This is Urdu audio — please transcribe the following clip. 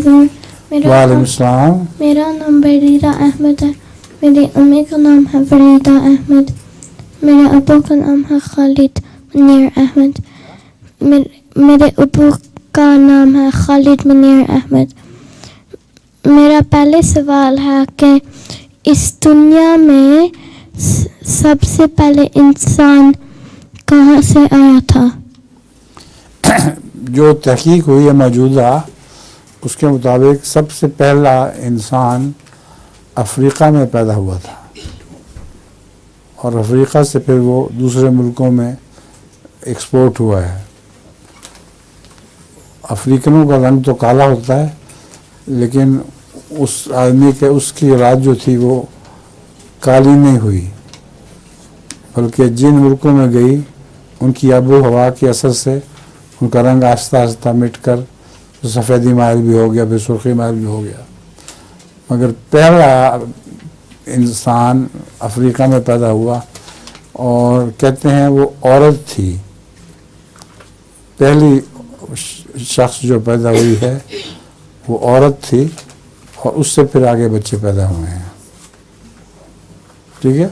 everyone. وعلیکم السلام. میرا نام بریرہ احمد ہے. میری امی کا نام ہے فریدہ احمد. میرے ابو کا نام ہے خالد منیر احمد. میرے ابو کا نام ہے خالد منیر احمد. میرا پہلے سوال ہے کہ اس دنیا میں سب سے پہلے انسان کہاں سے آیا تھا؟ جو تحقیق ہوئی ہے موجودہ اس کے مطابق سب سے پہلا انسان افریقہ میں پیدا ہوا تھا، اور افریقہ سے پھر وہ دوسرے ملکوں میں ایکسپورٹ ہوا ہے. افریقنوں کا رنگ تو کالا ہوتا ہے، لیکن اس آدمی کے اس کی رات جو تھی وہ کالی نہیں ہوئی، بلکہ جن ملکوں میں گئی ان کی آب و ہوا کے اثر سے ان کا رنگ آہستہ آہستہ مٹ کر سفیدی مائل بھی ہو گیا، پھر سرخی مائل بھی ہو گیا. مگر پہلا انسان افریقہ میں پیدا ہوا، اور کہتے ہیں وہ عورت تھی. پہلی شخص جو پیدا ہوئی ہے وہ عورت تھی، اور اس سے پھر آگے بچے پیدا ہوئے ہیں. ٹھیک ہے.